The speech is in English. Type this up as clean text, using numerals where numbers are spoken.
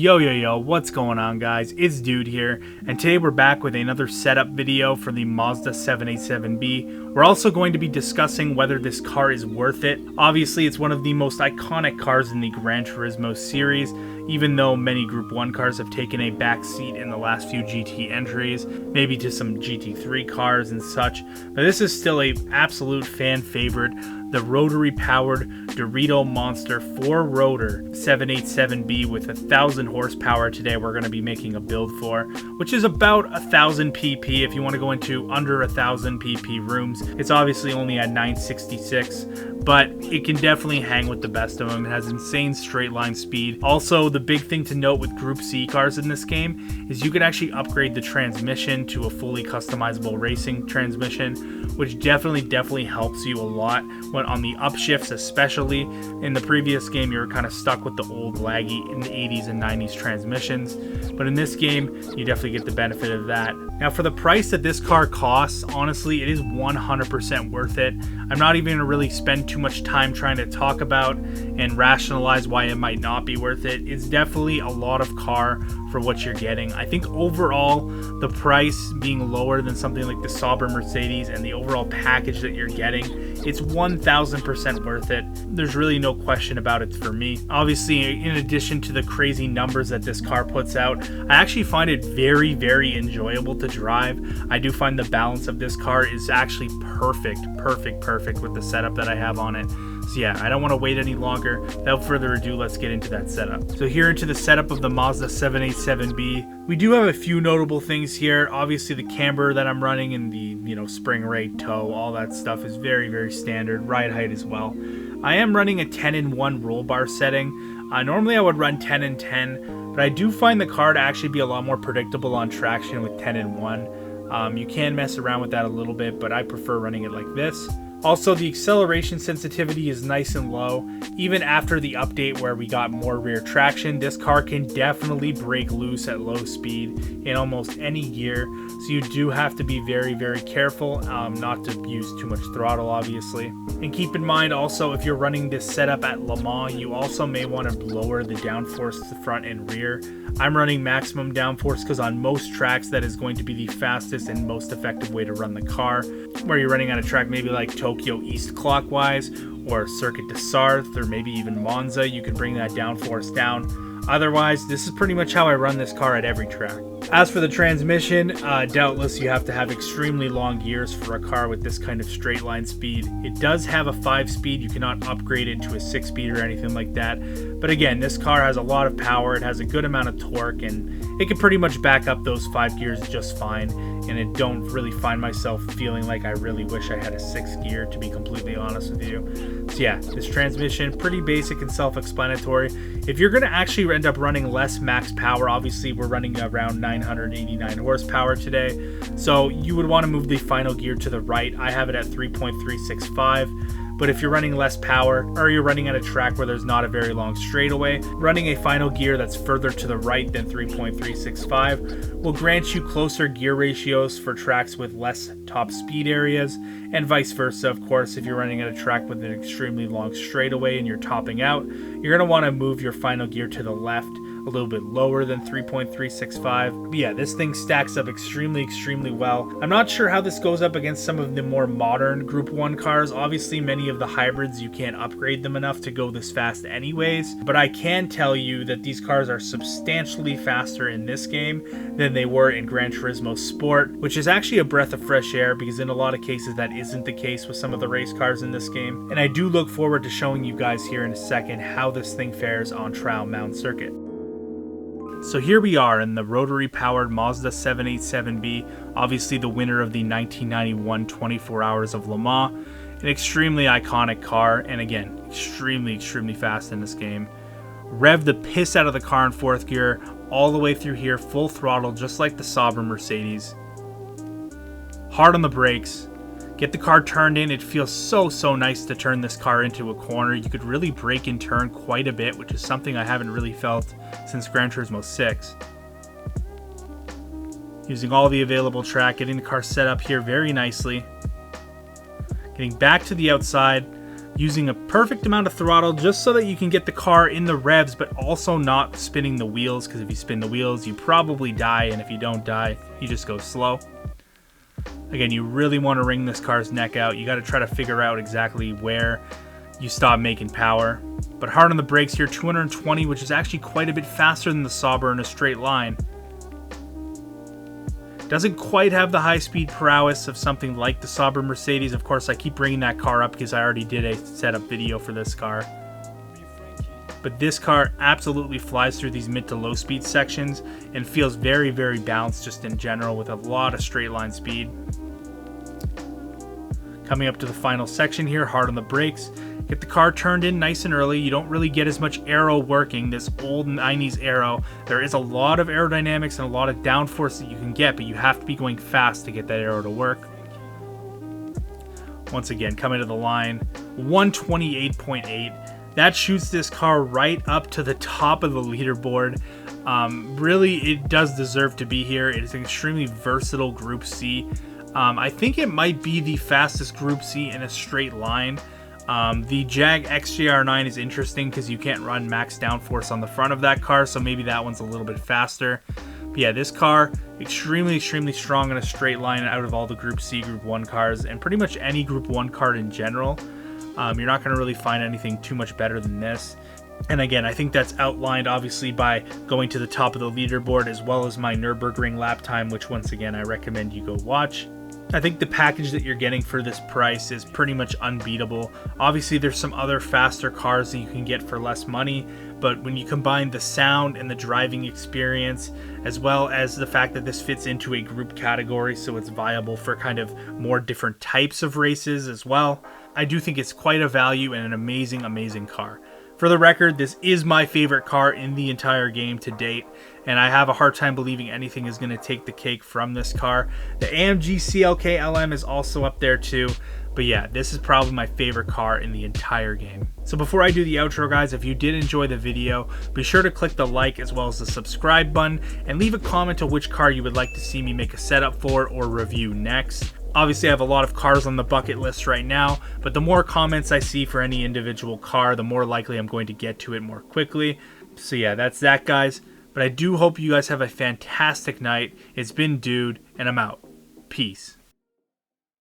Yo, what's going on, guys? It's Dude here, and today we're back with another setup video for the Mazda 787B. We're also going to be discussing whether this car is worth it. Obviously, it's one of the most iconic cars in the Gran Turismo series, even though many Group 1 cars have taken a back seat in the last few GT entries, maybe to some GT3 cars and such, but this is still a absolute fan favorite. The rotary-powered Dorito Monster 4-rotor 787B with 1,000 horsepower today we're going to be making a build for, which is about 1,000 pp if you want to go into under 1,000 pp rooms. It's obviously only at 966, but it can definitely hang with the best of them. It has insane straight line speed. Also, the big thing to note with Group C cars in this game is you can actually upgrade the transmission to a fully customizable racing transmission, which definitely helps you a lot when on the upshifts, especially. In the previous game you were kind of stuck with the old laggy in the 80s and 90s transmissions, but in this game you definitely get the benefit of that. Now, for the price that this car costs, honestly it is 100% worth it. I'm not even going to really spend too much time trying to talk about and rationalize why it might not be worth it. It's definitely a lot of car for what you're getting. I think overall the price being lower than something like the Sauber Mercedes and the overall package that you're getting, it's 1000% worth it. There's really no question about it for me. Obviously, in addition to the crazy numbers that this car puts out, I actually find it very enjoyable to drive. I do find the balance of this car is actually perfect with the setup that I have on it. So yeah, I don't want to wait any longer. Without further ado, let's get into that setup. So here into the setup of the Mazda 787B. We do have a few notable things here. Obviously the camber that I'm running and the spring rate toe, all that stuff is very standard. Ride height as well. I am running a 10-in-1 roll bar setting. Normally I would run 10-in-10, but I do find the car to actually be a lot more predictable on traction with 10-in-1. You can mess around with that a little bit, but I prefer running it like this. Also, the acceleration sensitivity is nice and low. Even after the update where we got more rear traction, this car can definitely break loose at low speed in almost any gear. So you do have to be very careful not to use too much throttle, obviously. And keep in mind also, if you're running this setup at Le Mans, you also may want to lower the downforce to the front and rear. I'm running maximum downforce because on most tracks that is going to be the fastest and most effective way to run the car. Where you're running on a track maybe like Tokyo East clockwise or Circuit de Sarthe or maybe even Monza, you can bring that downforce down. Otherwise, this is pretty much how I run this car at every track. As for the transmission, doubtless you have to have extremely long gears for a car with this kind of straight line speed. It does have a 5-speed, you cannot upgrade it to a 6-speed or anything like that. But again, this car has a lot of power, it has a good amount of torque, and it can pretty much back up those 5 gears just fine. And I don't really find myself feeling like I really wish I had a 6th gear, to be completely honest with you. So yeah, this transmission, pretty basic and self-explanatory. If you're going to actually end up running less max power, obviously we're running around 989 horsepower today, so you would want to move the final gear to the right. I have it at 3.365. But if you're running less power or you're running at a track where there's not a very long straightaway, running a final gear that's further to the right than 3.365 will grant you closer gear ratios for tracks with less top speed areas, and vice versa. Of course, if you're running at a track with an extremely long straightaway and you're topping out, you're going to want to move your final gear to the left a little bit lower than 3.365. But yeah, this thing stacks up extremely well. I'm not sure how this goes up against some of the more modern Group 1 cars. Obviously, many of the hybrids, you can't upgrade them enough to go this fast anyways, but I can tell you that these cars are substantially faster in this game than they were in Gran Turismo Sport, which is actually a breath of fresh air because in a lot of cases that isn't the case with some of the race cars in this game. And I do look forward to showing you guys here in a second how this thing fares on Trial Mound Circuit. So here we are in the rotary-powered Mazda 787B, obviously the winner of the 1991 24 Hours of Le Mans. An extremely iconic car, and again, extremely fast in this game. Rev the piss out of the car in 4th gear, all the way through here, full throttle, just like the Sauber Mercedes. Hard on the brakes. Get the car turned in. It feels so nice to turn this car into a corner. You could really brake and turn quite a bit, which is something I haven't really felt since Gran Turismo 6. Using all the available track, getting the car set up here very nicely. Getting back to the outside, using a perfect amount of throttle just so that you can get the car in the revs, but also not spinning the wheels, because if you spin the wheels, you probably die, and if you don't die, you just go slow. Again, you really want to wring this car's neck out. You got to try to figure out exactly where you stop making power. But hard on the brakes here, 220, which is actually quite a bit faster than the Sauber in a straight line. Doesn't quite have the high-speed prowess of something like the Sauber Mercedes. Of course, I keep bringing that car up because I already did a setup video for this car. But this car absolutely flies through these mid to low speed sections and feels very, very balanced just in general with a lot of straight line speed. Coming up to the final section here, hard on the brakes. Get the car turned in nice and early. You don't really get as much aero working, this old 90s aero. There is a lot of aerodynamics and a lot of downforce that you can get, but you have to be going fast to get that aero to work. Once again, coming to the line, 128.8. That shoots this car right up to the top of the leaderboard. Really, it does deserve to be here. It is an extremely versatile Group C. I think it might be the fastest Group C in a straight line. The Jag XJR9 is interesting because you can't run max downforce on the front of that car, so maybe that one's a little bit faster. But yeah, this car, extremely, extremely strong in a straight line out of all the Group C, Group 1 cars, and pretty much any Group 1 car in general. You're not going to really find anything too much better than this. And again, I think that's outlined obviously by going to the top of the leaderboard, as well as my Nürburgring lap time, which once again I recommend you go watch. I think the package that you're getting for this price is pretty much unbeatable. Obviously, there's some other faster cars that you can get for less money, but when you combine the sound and the driving experience, as well as the fact that this fits into a group category, so it's viable for kind of more different types of races as well, I do think it's quite a value and an amazing, amazing car. For the record, this is my favorite car in the entire game to date, and I have a hard time believing anything is going to take the cake from this car. The AMG CLK LM is also up there too, but yeah, this is probably my favorite car in the entire game. So before I do the outro, guys, if you did enjoy the video, be sure to click the like as well as the subscribe button, and leave a comment on which car you would like to see me make a setup for or review next. Obviously, I have a lot of cars on the bucket list right now, but the more comments I see for any individual car, the more likely I'm going to get to it more quickly. So yeah, that's that, guys. But I do hope you guys have a fantastic night. It's been Dude, and I'm out. Peace.